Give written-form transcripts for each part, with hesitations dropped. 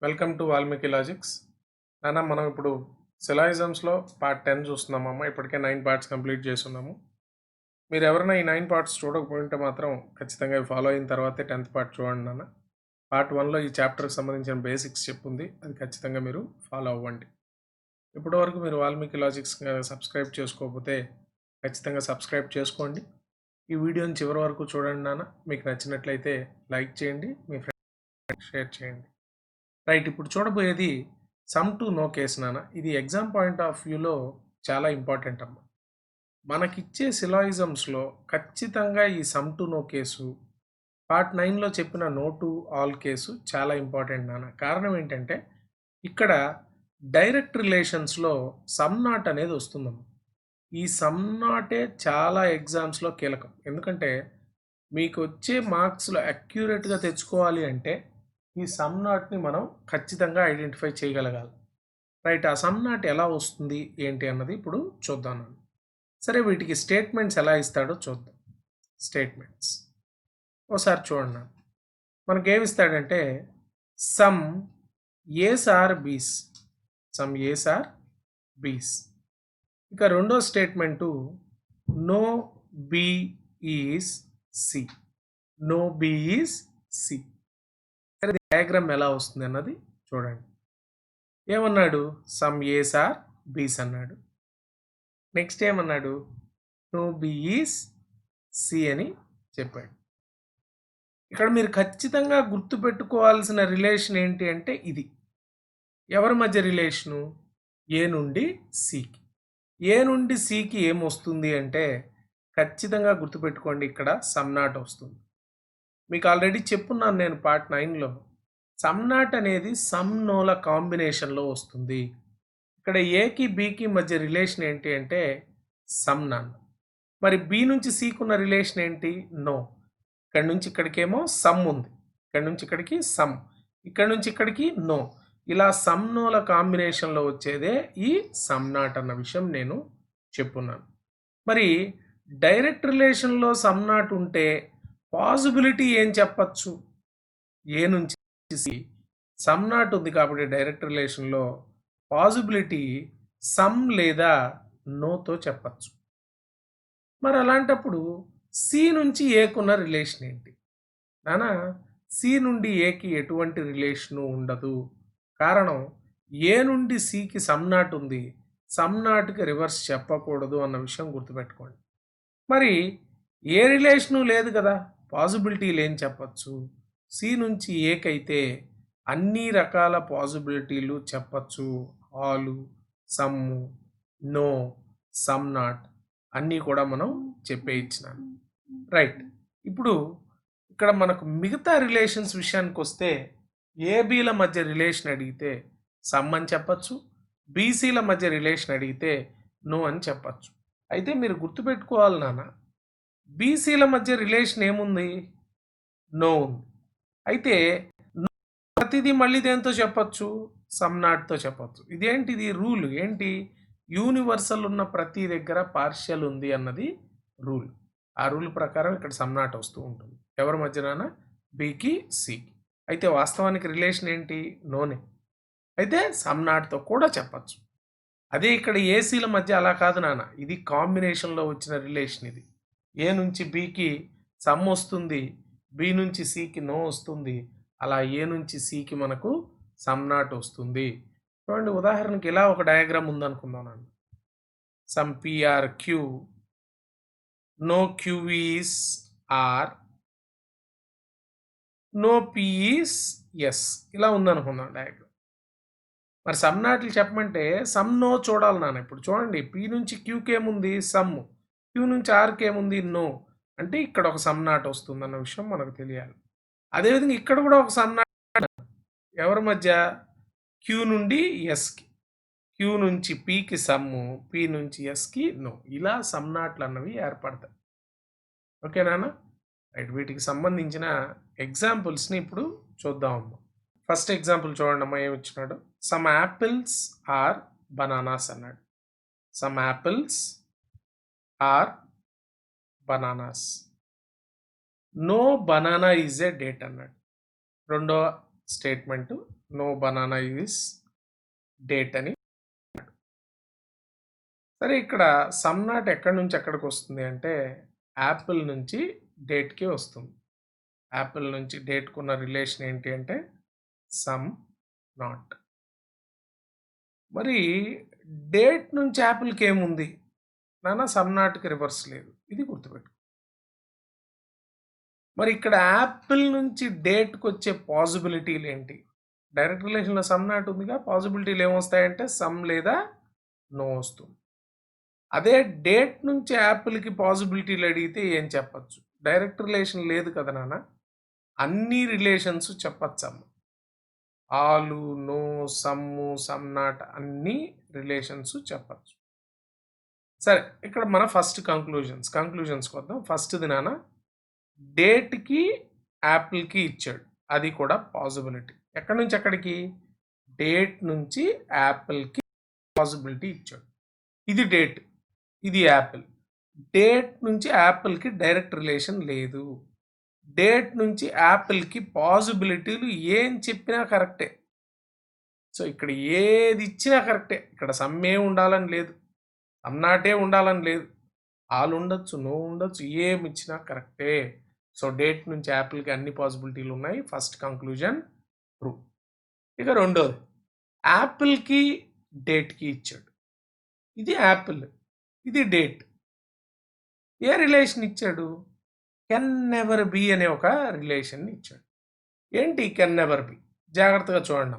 Welcome to Valmiki logics. నాన్న మనం ఇప్పుడు సిలాయిజమ్స్లో పార్ట్ 10 చూస్తున్నామమ్మ. ఇప్పటికే 9 పార్ట్స్ కంప్లీట్ చేస్తున్నాము. మీరు ఎవరైనా ఈ 9 పార్ట్స్ చూడకపోయింటే మాత్రం ఖచ్చితంగా ఫాలో అయిన తర్వాతే 10th పార్ట్ చూడండి నాన్న. పార్ట్ 1లో ఈ చాప్టర్కి సంబంధించిన బేసిక్స్ చెప్పుంది, అది ఖచ్చితంగా మీరు ఫాలో అవ్వండి. ఇప్పటివరకు మీరు వాల్మీకి లాజిక్స్ సబ్స్క్రైబ్ చేసుకోకపోతే ఖచ్చితంగా సబ్స్క్రైబ్ చేసుకోండి. ఈ వీడియోని చివరి వరకు చూడండి నాన్న. మీకు నచ్చినట్లయితే లైక్ చేయండి, మీ ఫ్రెండ్స్ షేర్ చేయండి. రైట్, ఇప్పుడు చూడబోయేది సమ్ టు నో కేసు నాన్న. ఇది ఎగ్జామ్ పాయింట్ ఆఫ్ వ్యూలో చాలా ఇంపార్టెంట్ అమ్మ. మనకిచ్చే సిలాయిజమ్స్లో ఖచ్చితంగా ఈ some to no case, part 9లో చెప్పిన నో టు ఆల్ కేసు చాలా ఇంపార్టెంట్ నాన్న. కారణం ఏంటంటే ఇక్కడ డైరెక్ట్ రిలేషన్స్లో సమ్ నాట్ అనేది వస్తుందమ్మ. ఈ సమ్ నాటే చాలా ఎగ్జామ్స్లో కీలకం. ఎందుకంటే మీకు వచ్చే మార్క్స్లో అక్యురేట్గా తెచ్చుకోవాలి అంటే ఈ సమ్ నాట్ని మనం ఖచ్చితంగా ఐడెంటిఫై చేయగలగాలి. రైట్, ఆ సమ్ నాట్ ఎలా వస్తుంది ఏంటి అన్నది ఇప్పుడు చూద్దాం. సరే, వీటికి స్టేట్మెంట్స్ ఎలా ఇస్తాడో చూద్దాం. స్టేట్మెంట్స్ ఒకసారి చూడండి. మనకేమి ఇస్తాడంటే some A's are B's, some A's are B's. ఇక రెండో statement no B is C, no B is C. Diagram ఎలా వస్తుంది అన్నది చూడండి. ఏమన్నాడు? సమ్ ఏస్ ఆర్ బీస్ అన్నాడు. నెక్స్ట్ ఏమన్నాడు? నో బి ఈస్ సి అని చెప్పాడు. ఇక్కడ మీరు ఖచ్చితంగా గుర్తుపెట్టుకోవాల్సిన రిలేషన్ ఏంటి అంటే ఇది. ఎవరి మధ్య రిలేషను? ఏ నుండి సికి. ఏ నుండి సికి ఏమొస్తుంది అంటే ఖచ్చితంగా గుర్తుపెట్టుకోండి, ఇక్కడ సమ్ నాట్ వస్తుంది. మీకు ఆల్రెడీ చెప్పున్నాను నేను పార్ట్ 9లో. సమ్ నాట్ అనేది సమ్ నోల కాంబినేషన్లో వస్తుంది. ఇక్కడ ఏకి బికి మధ్య రిలేషన్ ఏంటి అంటే సమ్ నాన్. మరి బి నుంచి సికి ఉన్న రిలేషన్ ఏంటి? నో. ఇక్కడ నుంచి ఇక్కడికేమో సమ్ ఉంది, ఇక్కడ నుంచి ఇక్కడికి సమ్, ఇక్కడ నుంచి ఇక్కడికి నో. ఇలా సమ్ నోల కాంబినేషన్లో వచ్చేదే ఈ సమ్ నాట్ అన్న విషయం నేను చెప్పున్నాను. మరి డైరెక్ట్ రిలేషన్లో సమ్ నాట్ ఉంటే పాసిబిలిటీ ఏం చెప్పచ్చు? ఏ నుంచి సమ్ నాట్ ఉంది కాబట్టి డైరెక్ట్ రిలేషన్లో పాసిబిలిటీ సమ్ లేదా నోతో చెప్పచ్చు. మరి అలాంటప్పుడు సి నుంచి ఏకున్న రిలేషన్ ఏంటి నానా? సి నుండి ఏకి ఎటువంటి రిలేషను ఉండదు. కారణం ఏ నుండి సికి సమ్ నాట్ ఉంది, సమ్ నాట్కి రివర్స్ చెప్పకూడదు అన్న విషయం గుర్తుపెట్టుకోండి. మరి ఏ రిలేషను లేదు కదా, పాసిబిలిటీలు ఏం చెప్పచ్చు? సి నుంచి ఏకైతే అన్ని రకాల పాసిబిలిటీలు చెప్పచ్చు. ఆలు, సమ్ము, నో, సమ్ నాట్ అన్నీ కూడా మనం చెప్పేయించినాను. రైట్, ఇప్పుడు ఇక్కడ మనకు మిగతా రిలేషన్స్ విషయానికి వస్తే ఏబీల మధ్య రిలేషన్ అడిగితే సమ్ అని చెప్పచ్చు, బీసీల మధ్య రిలేషన్ అడిగితే నో అని చెప్పచ్చు. అయితే మీరు గుర్తుపెట్టుకోవాలి నాన్న, బీసీల మధ్య రిలేషన్ ఏముంది? నో ఉంది. అయితే ప్రతిదీ మళ్ళీ దేంతో చెప్పచ్చు? సమ్ నాట్తో చెప్పచ్చు. ఇదేంటిది? రూల్ ఏంటి? యూనివర్సల్ ఉన్న ప్రతి దగ్గర పార్షియల్ ఉంది అన్నది రూల్. ఆ రూల్ ప్రకారం ఇక్కడ సమ్ నాట్ వస్తూ ఉంటుంది. ఎవరి మధ్యన? బికి సికి. అయితే వాస్తవానికి రిలేషన్ ఏంటి? నోనే. అయితే సమ్ నాట్తో కూడా చెప్పచ్చు. అదే ఇక్కడ ఏసీల మధ్య అలా కాదు నాన్న, ఇది కాంబినేషన్లో వచ్చిన రిలేషన్. ఇది ఏ నుంచి బికి సమ్ వస్తుంది, బి నుంచి సికి నో వస్తుంది, అలా ఏ నుంచి సికి మనకు సమ్ నాట్ వస్తుంది. చూడండి, ఉదాహరణకి ఇలా ఒక డయాగ్రామ్ ఉందనుకుందాం నన్ను. Some P are Q, no Q is R, no P is S, ఇలా ఉందనుకుందాం డయాగ్రామ్. మరి సమ్ నాట్లు చెప్పమంటే సమ్ నో చూడాలి నాన్న. ఇప్పుడు చూడండి, పి నుంచి క్యూకి ఏముంది? సమ్. క్యూ నుంచి ఆర్కి ఏముంది? నో. అంటే ఇక్కడ ఒక సమ్ నాట్ వస్తుంది అన్న విషయం మనకు తెలియాలి. అదేవిధంగా ఇక్కడ కూడా ఒక సమ్ నాట్ ఎవరి మధ్య? క్యూ నుండి ఎస్కి. క్యూ నుంచి పికి సమ్ము, పి నుంచి ఎస్కి నో. ఇలా సమ్ నాట్లు అన్నవి ఏర్పడతాయి. ఓకేనా? రైట్, వీటికి సంబంధించిన ఎగ్జాంపుల్స్ని ఇప్పుడు చూద్దామమ్మా. ఫస్ట్ ఎగ్జాంపుల్ చూడండి అమ్మా, ఏమి ఇచ్చినాడు? సమ్ యాపిల్స్ ఆర్ బనానాస్ అన్నాడు. Some apples or bananas. No banana is a date అన్నాడు. రెండో statement, no banana is date అని. సరే ఇక్కడ సమ్ నాట్ ఎక్కడి నుంచి ఎక్కడికి వస్తుంది అంటే యాపిల్ నుంచి డేట్కి వస్తుంది. యాపిల్ నుంచి డేట్కి ఉన్న రిలేషన్ ఏంటి అంటే సమ్ నాట్. మరి డేట్ నుంచి యాపిల్కి ఏముంది నాన్న? సమ్ నాట్కి రివర్స్ లేదు, ఇది గుర్తుపెట్టు. మరి ఇక్కడ యాపిల్ నుంచి డేట్కి వచ్చే పాసిబిలిటీలు ఏంటి? డైరెక్ట్ రిలేషన్లో సమ్ నాట్ ఉందిగా, పాసిబిలిటీలు ఏమొస్తాయంటే సమ్ లేదా నో వస్తుంది. అదే డేట్ నుంచి యాపిల్కి పాసిబిలిటీలు అడిగితే ఏం చెప్పచ్చు? డైరెక్ట్ రిలేషన్ లేదు కదా నాన్న, అన్ని రిలేషన్స్ చెప్పచ్చమ్మ. ఆలు, నో, సమ్ము, సమ్ నాట్ అన్ని రిలేషన్స్ చెప్పచ్చు. సరే ఇక్కడ మన ఫస్ట్ కంక్లూజన్స్కి వద్దాం. ఫస్ట్ది నాన్న, డేట్కి యాపిల్కి ఇచ్చాడు, అది కూడా పాసిబిలిటీ. ఎక్కడి నుంచి ఎక్కడికి? డేట్ నుంచి యాపిల్కి పాసిబిలిటీ ఇచ్చాడు. ఇది డేట్, ఇది యాపిల్. డేట్ నుంచి యాపిల్కి డైరెక్ట్ రిలేషన్ లేదు. డేట్ నుంచి యాపిల్కి పాసిబిలిటీలు ఏం చెప్పినా కరెక్టే. సో ఇక్కడ ఏది ఇచ్చినా కరెక్టే. ఇక్కడ సమ్మే ఉండాలని లేదు, సమ్ నాటే ఉండాలని లేదు, ఆల్ ఉండొచ్చు, నో ఉండొచ్చు, ఏమి ఇచ్చినా కరెక్టే. సో డేట్ నుంచి యాపిల్కి అన్ని పాసిబిలిటీలు ఉన్నాయి. First conclusion true. ఇక రెండోది, యాపిల్కి డేట్కి ఇచ్చాడు. ఇది యాపిల్, ఇది డేట్. ఏ రిలేషన్ ఇచ్చాడు? కెన్ నెవర్ బి అనే ఒక రిలేషన్ ఇచ్చాడు. ఏంటి కెన్ నెవర్ బి? జాగ్రత్తగా చూడండి.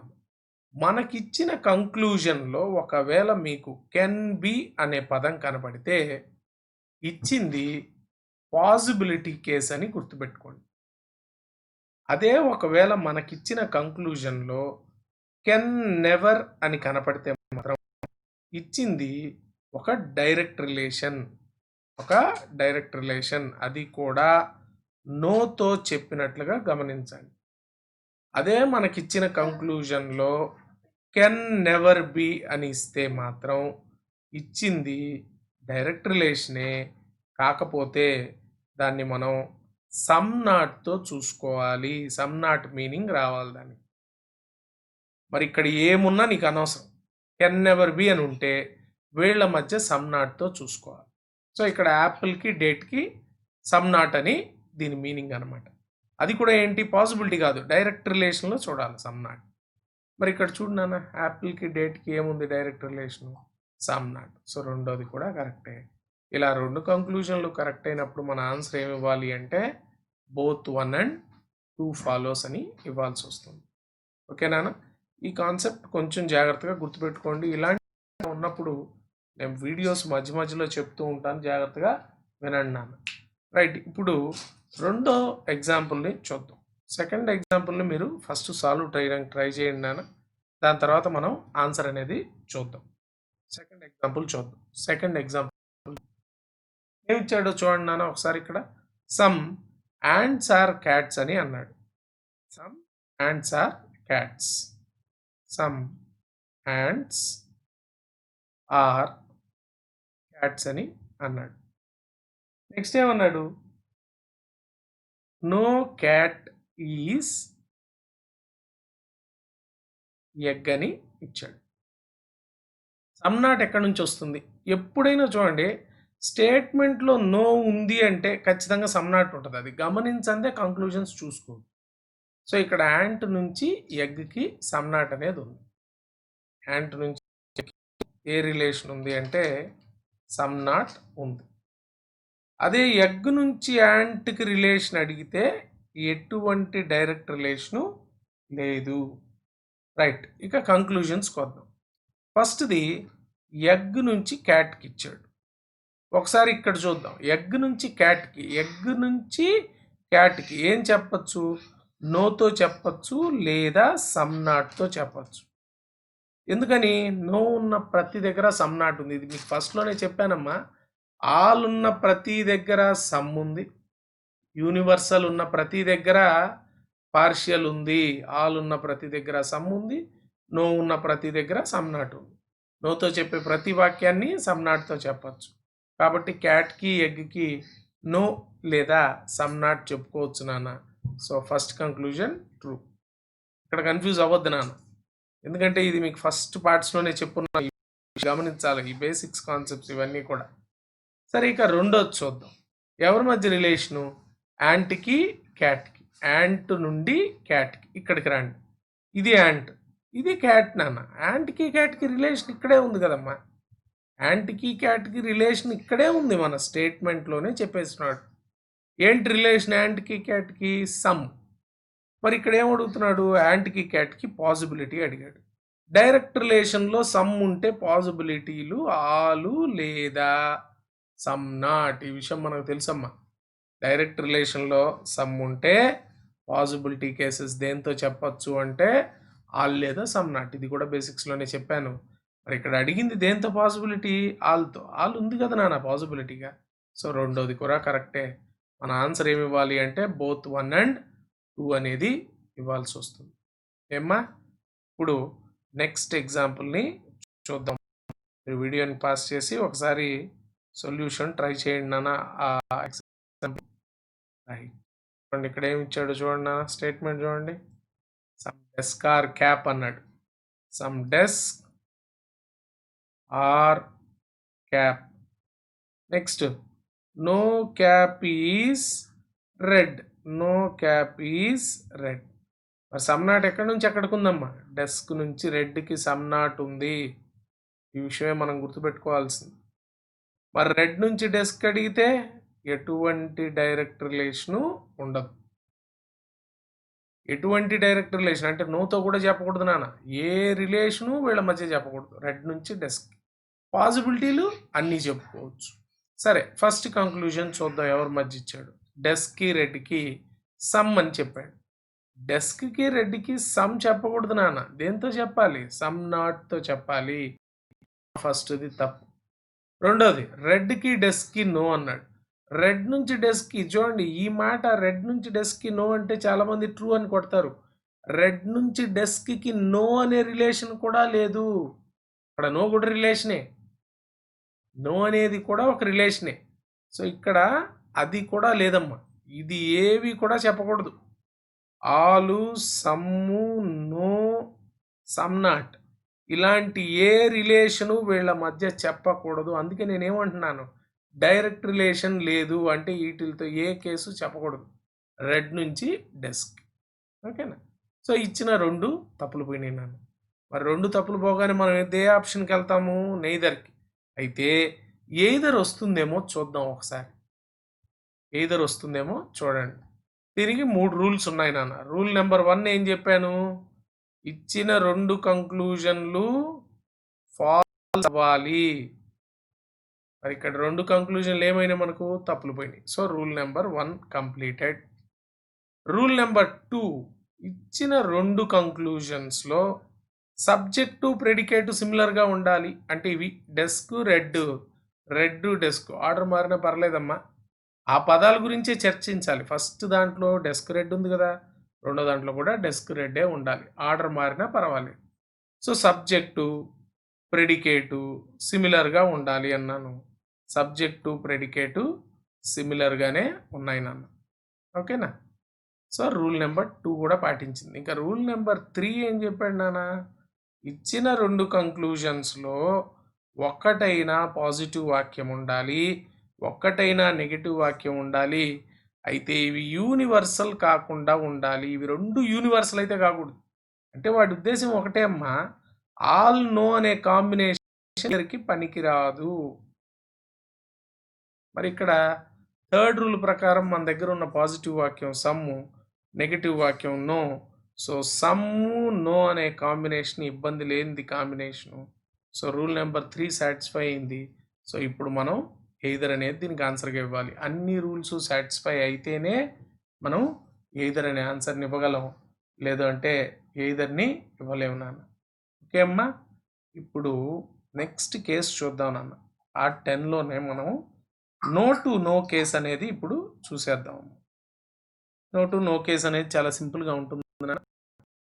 మనకిచ్చిన కంక్లూజన్లో ఒకవేళ మీకు కెన్ బి అనే పదం కనపడితే ఇచ్చింది పాసిబిలిటీ కేస్ అని గుర్తుపెట్టుకోండి. అదే ఒకవేళ మనకిచ్చిన కంక్లూజన్లో కెన్ నెవర్ అని కనపడితే మాత్రం ఇచ్చింది ఒక డైరెక్ట్ రిలేషన్, అది కూడా నోతో చెప్పినట్లుగా గమనించండి. అదే మనకిచ్చిన కంక్లూజన్లో కెన్ నెవర్ బి అని ఇస్తే మాత్రం ఇచ్చింది డైరెక్ట్ రిలేషనే, కాకపోతే దాన్ని మనం సమ్ నాట్తో చూసుకోవాలి. సమ్ నాట్ మీనింగ్ రావాలి దానికి. మరి ఇక్కడ ఏమున్నా నీకు అనవసరం, కెన్ నెవర్ బి అని ఉంటే వీళ్ళ మధ్య సమ్ నాట్తో చూసుకోవాలి. సో ఇక్కడ యాపిల్కి డేట్కి సమ్ నాట్ అని దీని మీనింగ్ అనమాట. అది కూడా ఏంటి? పాసిబిలిటీ కాదు, డైరెక్ట్ రిలేషన్లో చూడాలి సమ్ నాట్. మరి ఇక్కడ చూడు నాన్న, యాపిల్కి డేట్కి ఏముంది direct relation? Some not. So రెండోది కూడా కరెక్టే. ఇలా రెండు కంక్లూజన్లు కరెక్ట్ అయినప్పుడు మన ఆన్సర్ ఏమి ఇవ్వాలి అంటే బోత్ 1 and 2 ఫాలోస్ అని ఇవ్వాల్సి వస్తుంది. ఓకేనా? ఈ కాన్సెప్ట్ కొంచెం జాగ్రత్తగా గుర్తుపెట్టుకోండి. ఇలాంటి ఉన్నప్పుడు నేను వీడియోస్ మధ్య మధ్యలో చెప్తూ ఉంటాను, జాగ్రత్తగా వినండి నాన్న. రైట్, ఇప్పుడు రెండో ఎగ్జాంపుల్ని చూద్దాం. సెకండ్ ఎగ్జాంపుల్ని మీరు ఫస్ట్ సాల్వ్ ట్రై చేయండి నాన్న, దాని తర్వాత మనం ఆన్సర్ అనేది చూద్దాం. సెకండ్ ఎగ్జాంపుల్ ఏమి ఇచ్చాడో చూడండి నాన్న ఒకసారి. ఇక్కడ సమ్ యాంట్స్ ఆర్ క్యాట్స్ అని అన్నాడు. Some ants are cats, some ants are cats అని అన్నాడు. నెక్స్ట్ ఏమన్నాడు? నో క్యాట్ ఈజ్ ఎగ్ అని ఇచ్చాడు. సమ్ నాట్ ఎక్కడి నుంచి వస్తుంది? ఎప్పుడైనా చూడండి, స్టేట్మెంట్లో నో ఉంది అంటే ఖచ్చితంగా సమ్ నాట్ ఉంటుంది. అది గమనించందే కంక్లూజన్స్ చూసుకోవచ్చు. సో ఇక్కడ యాంట్ నుంచి ఎగ్కి సమ్ నాట్ అనేది ఉంది. యాంట్ నుంచి ఏ రిలేషన్ ఉంది అంటే సమ్ నాట్ ఉంది. అదే ఎగ్ నుంచి యాంట్కి రిలేషన్ అడిగితే ఎటువంటి డైరెక్ట్ రిలేషను లేదు. రైట్, ఇక కంక్లూజన్స్కి వద్దాం. ఫస్ట్ది ఎగ్ నుంచి క్యాట్కి ఇచ్చాడు. ఒకసారి ఇక్కడ చూద్దాం. ఎగ్ నుంచి క్యాట్కి ఏం చెప్పచ్చు? నోతో చెప్పచ్చు లేదా సమ్ నాట్తో చెప్పచ్చు. ఎందుకని? నో ఉన్న ప్రతి దగ్గర సమ్ నాట్ ఉంది. ఇది మీకు ఫస్ట్లోనే చెప్పానమ్మా. ఆల్ ఉన్న ప్రతి దగ్గర సమ్ ఉంది, యూనివర్సల్ ఉన్న ప్రతి దగ్గర పార్షియల్ ఉంది, ఆల్ ఉన్న ప్రతి దగ్గర సమ్ ఉంది, నో ఉన్న ప్రతి దగ్గర సమ్ నాట్ ఉంది. నోతో చెప్పే ప్రతి వాక్యాన్ని సమ్ నాట్తో చెప్పచ్చు. కాబట్టి క్యాట్కి ఎగ్కి నో లేదా సమ్ నాట్ చెప్పుకోవచ్చు నాన్న. So first conclusion true. ఇక్కడ కన్ఫ్యూజ్ అవ్వద్దు నాన్న, ఎందుకంటే ఇది మీకు ఫస్ట్ పార్ట్స్లోనే చెప్పున్నా, గమనించాలి ఈ బేసిక్స్ కాన్సెప్ట్స్ ఇవన్నీ కూడా. సరే, ఇక రెండోది చూద్దాం. ఎవరి మధ్య రిలేషను? యాంట్కి క్యాట్కి. యాంట్ నుండి క్యాట్కి. ఇక్కడికి రండి. ఇది యాంట్, ఇది క్యాట్ నాన్న. యాంట్కి క్యాట్కి రిలేషన్ ఇక్కడే ఉంది కదమ్మా. యాంట్కి క్యాట్కి రిలేషన్ ఇక్కడే ఉంది, మన స్టేట్మెంట్లోనే చెప్పేస్తున్నాడు. ఏంటి రిలేషన్ యాంట్కి క్యాట్కి? సమ్. మరి ఇక్కడ ఏం అడుగుతున్నాడు? యాంట్కి క్యాట్కి పాసిబిలిటీ అడిగాడు. డైరెక్ట్ రిలేషన్లో సమ్ ఉంటే పాసిబిలిటీలు ఆలు లేదా సమ్ నాట్. ఈ విషయం మనకు తెలుసమ్మా. డైరెక్ట్ రిలేషన్లో సమ్ ఉంటే పాసిబిలిటీ కేసెస్ దేంతో చెప్పచ్చు అంటే ఆల్ లేదా సమ్ నాట్. ఇది కూడా బేసిక్స్లోనే చెప్పాను. మరి ఇక్కడ అడిగింది దేంతో పాసిబిలిటీ? ఆల్తో. ఆల్ ఉంది కదా నాన్న పాసిబిలిటీగా. సో రెండోది కూడా కరెక్టే. మన ఆన్సర్ ఏమి ఇవ్వాలి అంటే బోత్ 1 and 2 అనేది ఇవ్వాల్సి వస్తుంది. ఏమ్మా? ఇప్పుడు నెక్స్ట్ ఎగ్జాంపుల్ని చూద్దాం. మీరు వీడియోని పాస్ చేసి ఒకసారి సొల్యూషన్ ట్రై చేయండి నాన్న. ఆ ఎగ్జాంపుల్ చూడండి, ఇక్కడ ఏమి ఇచ్చాడు చూడండి నాన్న. స్టేట్మెంట్ చూడండి. సమ్ డెస్క్ ఆర్ క్యాప్ అన్నాడు. Some desk are cap. Next no cap is red. No cap is red. మరి సమ్ నాట్ ఎక్కడి నుంచి ఎక్కడికి ఉందమ్మా? డెస్క్ నుంచి రెడ్కి సమ్ నాట్ ఉంది. ఈ విషయమే మనం గుర్తుపెట్టుకోవాల్సింది. మరి రెడ్ నుంచి డెస్క్ అడిగితే ఎటువంటి డైరెక్ట్ రిలేషను ఉండదు. ఎటువంటి డైరెక్ట్ రిలేషన్ అంటే నోతో కూడా చెప్పకూడదు నాన్న. ఏ రిలేషను వీళ్ళ మధ్య చెప్పకూడదు. రెడ్ నుంచి డెస్క్. పాసిబిలిటీలు అన్నీ చెప్పుకోవచ్చు. సరే, ఫస్ట్ కంక్లూజన్ చూద్దాం. ఎవరి మధ్య ఇచ్చాడు? డెస్క్కి రెడ్కి సమ్ అని చెప్పాడు. డెస్క్కి రెడ్కి సమ్ చెప్పకూడదు నాన్న. దేంతో చెప్పాలి? సమ్ నాట్తో చెప్పాలి. ఫస్ట్ది తప్పు. రెండోది రెడ్కి డెస్క్కి నో అన్నాడు. రెడ్ నుంచి డెస్క్కి చూడండి, ఈ మాట రెడ్ నుంచి డెస్క్కి నో అంటే చాలామంది ట్రూ అని కొడతారు. రెడ్ నుంచి డెస్క్కి నో అనే రిలేషన్ కూడా లేదు. ఇక్కడ నో కూడా రిలేషనే. నో అనేది కూడా ఒక రిలేషనే. సో ఇక్కడ అది కూడా లేదమ్మా. ఇది ఏవి కూడా చెప్పకూడదు. ఆలు, సమ్ము, నో, సమ్ నాట్ ఇలాంటి ఏ రిలేషను వీళ్ళ మధ్య చెప్పకూడదు. అందుకే నేనేమంటున్నాను, డైరెక్ట్ రిలేషన్ లేదు అంటే వీటితో ఏ కేసు చెప్పకూడదు. రెడ్ నుంచి డెస్క్. ఓకేనా? సో ఇచ్చిన 2 తప్పులు పోయినాయి నాన్న. మరి 2 తప్పులు పోగానే మనం ఏ ఆప్షన్కి వెళ్తాము? నెయిదర్కి. అయితే ఎయిదర్ వస్తుందేమో చూద్దాం ఒకసారి. ఎయిదర్ వస్తుందేమో చూడండి. దీనికి 3 రూల్స్ ఉన్నాయి నాన్న. రూల్ నెంబర్ 1 ఏం చెప్పాను? ఇచ్చిన 2 కంక్లూజన్లు ఫాల్స్ అవ్వాలి. మరి ఇక్కడ 2 కంక్లూజన్లు ఏమైనా మనకు తప్పులు పోయినాయి. So rule number 1 completed. Rule number 2, ఇచ్చిన 2 కంక్లూజన్స్లో సబ్జెక్టు ప్రెడికేటు సిమిలర్గా ఉండాలి. అంటే ఇవి desk red, red desk. Order మారినా పర్లేదమ్మా, ఆ పదాల గురించే చర్చించాలి. ఫస్ట్ దాంట్లో డెస్క్ రెడ్ ఉంది కదా, రెండో దాంట్లో కూడా డెస్క్ రెడ్డే ఉండాలి. ఆర్డర్ మారినా పర్వాలేదు. సో సబ్జెక్టు ప్రెడికేటు సిమిలర్గా ఉండాలి అన్నాను. సబ్జెక్టు ప్రెడికేటు సిమిలర్గానే ఉన్నాయి నాన్న. ఓకేనా? సో రూల్ నెంబర్ 2 కూడా పాటించింది. ఇంకా రూల్ నెంబర్ 3 ఏం చెప్పాడు నాన్న? ఇచ్చిన 2 కంక్లూజన్స్లో ఒక్కటైనా పాజిటివ్ వాక్యం ఉండాలి, ఒక్కటైనా నెగిటివ్ వాక్యం ఉండాలి. అయితే ఇవి యూనివర్సల్ కాకుండా ఉండాలి. ఇవి 2 యూనివర్సల్ అయితే కాకూడదు. అంటే వాడి ఉద్దేశం ఒకటే అమ్మా, ఆల్ నో అనే కాంబినేషన్కి పనికిరాదు. మరి ఇక్కడ 3rd రూల్ ప్రకారం మన దగ్గర ఉన్న పాజిటివ్ వాక్యం సమ్ము, నెగిటివ్ వాక్యం నో. సో సమ్ము నో అనే కాంబినేషన్ ఇబ్బంది లేనిది combination. So rule number 3 satisfy అయింది. సో ఇప్పుడు మనం ఎయిదర్ అనేది దీనికి ఆన్సర్గా ఇవ్వాలి. అన్ని రూల్స్ సాటిస్ఫై అయితేనే మనం ఎయిదర్ అనే ఆన్సర్ని ఇవ్వగలం, లేదు అంటే ఎయిదర్ని ఇవ్వలేము నాన్న. ఓకే అమ్మా? ఇప్పుడు నెక్స్ట్ కేసు చూద్దాం నాన్న. పార్ట్ 10లోనే మనం నో టు నో కేస్ అనేది ఇప్పుడు చూసేద్దాం. నో టు నో కేస్ అనేది చాలా సింపుల్గా ఉంటుంది నాన్న.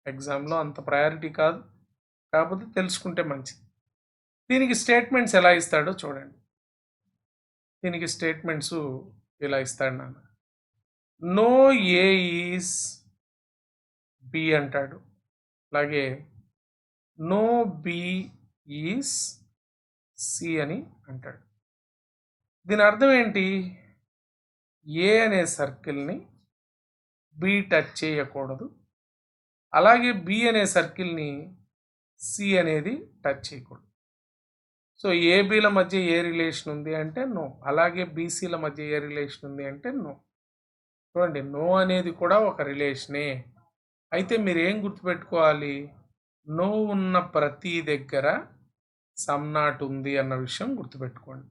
ఎగ్జామ్లో అంత ప్రయారిటీ కాదు, కాకపోతే తెలుసుకుంటే మంచిది. దీనికి స్టేట్మెంట్స్ ఎలా ఇస్తాడో చూడండి. దీనికి స్టేట్మెంట్స్ ఇలా ఇస్తాడు నాన్న. నో ఏ ఈస్ బి అంటాడు. అలాగే నో బి ఈస్ సి అని అంటాడు. దీని అర్థం ఏంటి? ఏ అనే సర్కిల్ని బి టచ్ చేయకూడదు, అలాగే బి అనే సర్కిల్ని సి అనేది టచ్ చేయకూడదు. సో ఏబీల మధ్య ఏ రిలేషన్ ఉంది అంటే నో, అలాగే బీసీల మధ్య ఏ రిలేషన్ ఉంది అంటే నో. చూడండి, నో అనేది కూడా ఒక రిలేషనే. అయితే మీరు ఏం గుర్తుపెట్టుకోవాలి? నో ఉన్న ప్రతి దగ్గర సమ్ నాట్ ఉంది అన్న విషయం గుర్తుపెట్టుకోండి.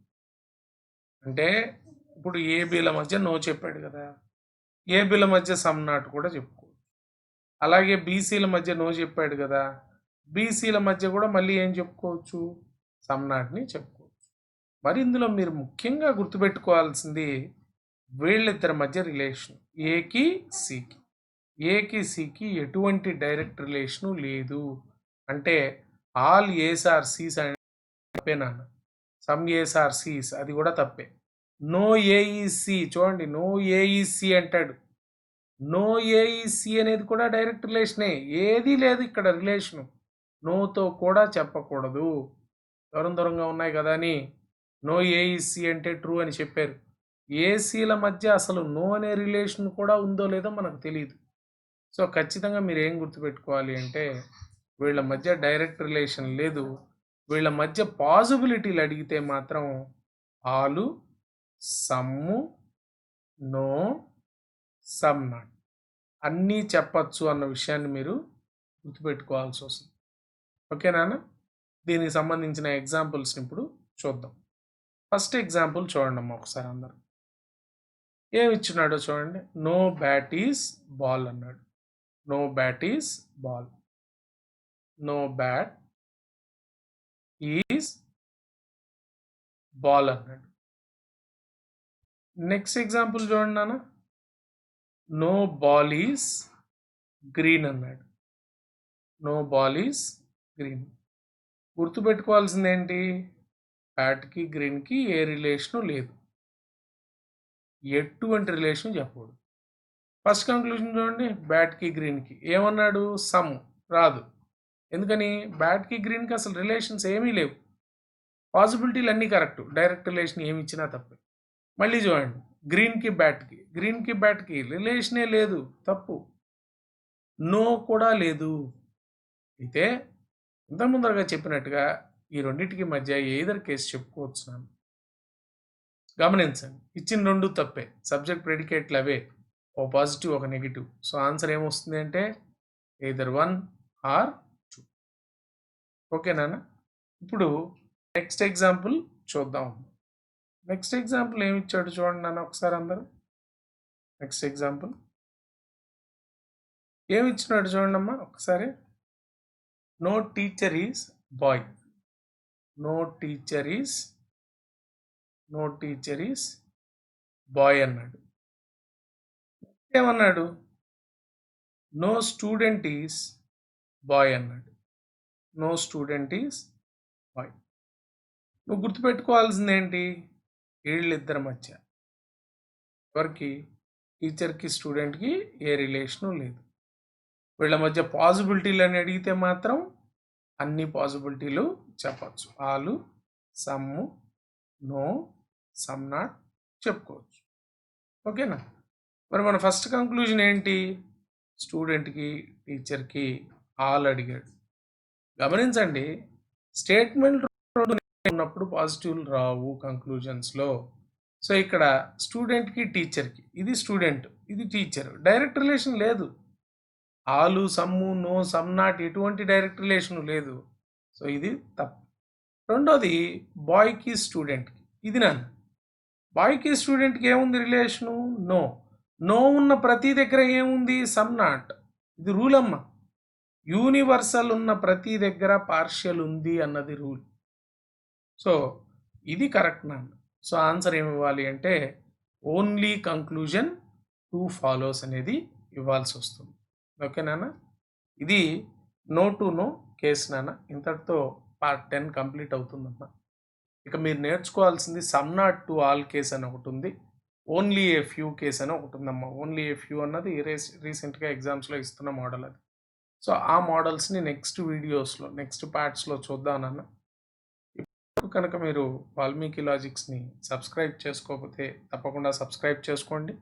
అంటే ఇప్పుడు ఏబీల మధ్య నో చెప్పాడు కదా, ఏబీల మధ్య సమ్ నాట్ కూడా చెప్పుకోవచ్చు. అలాగే బీసీల మధ్య నో చెప్పాడు కదా, బీసీల మధ్య కూడా మళ్ళీ ఏం చెప్పుకోవచ్చు? సమ్ నాట్ని చెప్పుకోవచ్చు. మరి ఇందులో మీరు ముఖ్యంగా గుర్తుపెట్టుకోవాల్సింది వీళ్ళిద్దరి మధ్య రిలేషన్ ఏకి సికి. ఏకి సికి ఎటువంటి డైరెక్ట్ రిలేషను లేదు. అంటే ఆల్ ఏస్ ఆర్ సీస్ అని తప్పేనా? సమ్ ఏస్ ఆర్ సీస్ అది కూడా తప్పే. నో ఏఈసి, చూడండి నో ఏఈసి అంటాడు. నో ఏఈసి అనేది కూడా డైరెక్ట్ రిలేషనే. ఏదీ లేదు ఇక్కడ రిలేషను. నోతో కూడా చెప్పకూడదు. దూరంగా ఉన్నాయి కదా అని నో ఏఈసి అంటే ట్రూ అని చెప్పారు. ఏసీల మధ్య అసలు నో అనే రిలేషన్ కూడా ఉందో లేదో మనకు తెలియదు. సో ఖచ్చితంగా మీరు ఏం గుర్తుపెట్టుకోవాలి అంటే వీళ్ళ మధ్య డైరెక్ట్ రిలేషన్ లేదు. వీళ్ళ మధ్య పాసిబిలిటీలు అడిగితే మాత్రం ఆలు, సమ్ము, నో, సమ్ నాట్ అన్నీ చెప్పచ్చు అన్న విషయాన్ని మీరు గుర్తుపెట్టుకోవాల్సి వస్తుంది. ఓకేనా? దీనికి సంబంధించిన ఎగ్జాంపుల్స్ని ఇప్పుడు చూద్దాం. ఫస్ట్ ఎగ్జాంపుల్ చూడండి అమ్మా ఒకసారి అందరూ. ఏమి ఇచ్చినాడో చూడండి. నో బ్యాట్ ఈస్ బాల్ అన్నాడు. No bat is ball. No bat is ball అన్నాడు. నెక్స్ట్ ఎగ్జాంపుల్ చూడండి నాన్న. నో బాల్ ఈస్ గ్రీన్ అన్నాడు. No ball is green. గుర్తుపెట్టుకోవాల్సింది ఏంటి? బ్యాట్కి గ్రీన్కి ఏ రిలేషను లేదు, ఎటువంటి రిలేషన్ చెప్పకూడదు. ఫస్ట్ కంక్లూజన్ చూడండి, బ్యాట్కి గ్రీన్కి ఏమన్నాడు? సమ్ రాదు. ఎందుకని? బ్యాట్కి గ్రీన్కి అసలు రిలేషన్స్ ఏమీ లేవు. పాసిబిలిటీలు అన్నీ కరెక్ట్, డైరెక్ట్ రిలేషన్ ఏమి ఇచ్చినా తప్పే. మళ్ళీ చూడండి, గ్రీన్కి బ్యాట్కి రిలేషనే లేదు, తప్పు. నో కూడా లేదు. అయితే ఇంత ముందరగా చెప్పినట్టుగా ఈ రెండింటికి మధ్య ఏదర్ కేసు చెప్పుకోవచ్చు. నన్ను గమనించండి, ఇచ్చిన రెండు తప్పే, సబ్జెక్ట్ ప్రెడికేట్లు అవే, ఓ పాజిటివ్ ఒక నెగిటివ్. సో ఆన్సర్ ఏమొస్తుంది అంటే either 1 or 2. ఓకేనా? ఇప్పుడు నెక్స్ట్ ఎగ్జాంపుల్ చూద్దాం. నెక్స్ట్ ఎగ్జాంపుల్ ఏమి ఇచ్చాడు చూడండి నాన్న ఒకసారి అందరూ. నెక్స్ట్ ఎగ్జాంపుల్ ఏమి ఇచ్చినాడు చూడండి అమ్మా ఒకసారి. No teacher is boy. No teacher is boy అన్నాడు. ఏమన్నాడు? నో స్టూడెంట్ ఈజ్ బాయ్ అన్నాడు. No student is boy. నువ్వు గుర్తుపెట్టుకోవాల్సింది ఏంటి? వీళ్ళిద్దరి మధ్య ఎవరికి? టీచర్కి స్టూడెంట్కి ఏ రిలేషను లేదు. వీళ్ళ మధ్య పాసిబిలిటీలు అని అడిగితే మాత్రం అన్ని పాసిబిలిటీలు చెప్పచ్చు. ఆలు, సమ్ము, నో, సమ్ నాట్ చెప్పుకోవచ్చు. ఓకేనా? మరి మన ఫస్ట్ కంక్లూజన్ ఏంటి? స్టూడెంట్కి టీచర్కి ఆల్ అడిగాడు. గమనించండి, స్టేట్మెంట్ ఉన్నప్పుడు పాజిటివ్లు రావు కంక్లూజన్స్లో. సో ఇక్కడ స్టూడెంట్కి టీచర్కి, ఇది స్టూడెంట్ ఇది టీచర్, డైరెక్ట్ రిలేషన్ లేదు. ఆలు, సమ్ము, నో, సమ్ నాట్ ఎటువంటి డైరెక్ట్ రిలేషన్ లేదు. సో ఇది తప్పు. రెండోది బాయ్కి స్టూడెంట్కి, ఇది నన్ను బాయ్కి స్టూడెంట్కి ఏముంది రిలేషను? నో. నో ఉన్న ప్రతి దగ్గర ఏముంది? Some not. ఇది రూల్ అమ్మ. యూనివర్సల్ ఉన్న ప్రతి దగ్గర పార్షియల్ ఉంది అన్నది రూల్. సో ఇది కరెక్ట్ నాన్న. సో ఆన్సర్ ఏమి ఇవ్వాలి అంటే ఓన్లీ కంక్లూజన్ 2 ఫాలోస్ అనేది ఇవ్వాల్సి వస్తుంది. ఓకే నాన్న, ఇది నో టు నో కేస్ నాన్న. ఇంతటితో పార్ట్ 10 కంప్లీట్ అవుతుందమ్మా. ఇక మీరు నేర్చుకోవాల్సింది some not to all case అని ఒకటి ఉంది, ఓన్లీ ఏ ఫ్యూ కేస్ అని ఒకటి ఉందమ్మా. ఓన్లీ ఏ ఫ్యూ అన్నది రీసెంట్గా ఎగ్జామ్స్లో ఇస్తున్న మోడల్ అది. సో, ఆ మోడల్స్‌ని నెక్స్ట్ వీడియోస్‌లో, నెక్స్ట్ పార్ట్స్‌లో చూద్దాం నాన్న. ఇప్పుడు కనుక మీరు వాల్మీకి లాజిక్స్‌ని సబ్స్క్రైబ్ చేసుకోకపోతే తప్పకుండా సబ్స్క్రైబ్ చేసుకోండి.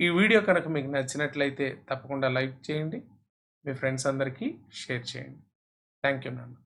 ఈ వీడియో కనుక మీకు నచ్చినట్లయితే తప్పకుండా లైక్ చేయండి. మీ ఫ్రెండ్స్ అందరికీ షేర్ చేయండి. థ్యాంక్ యూ నాన్న.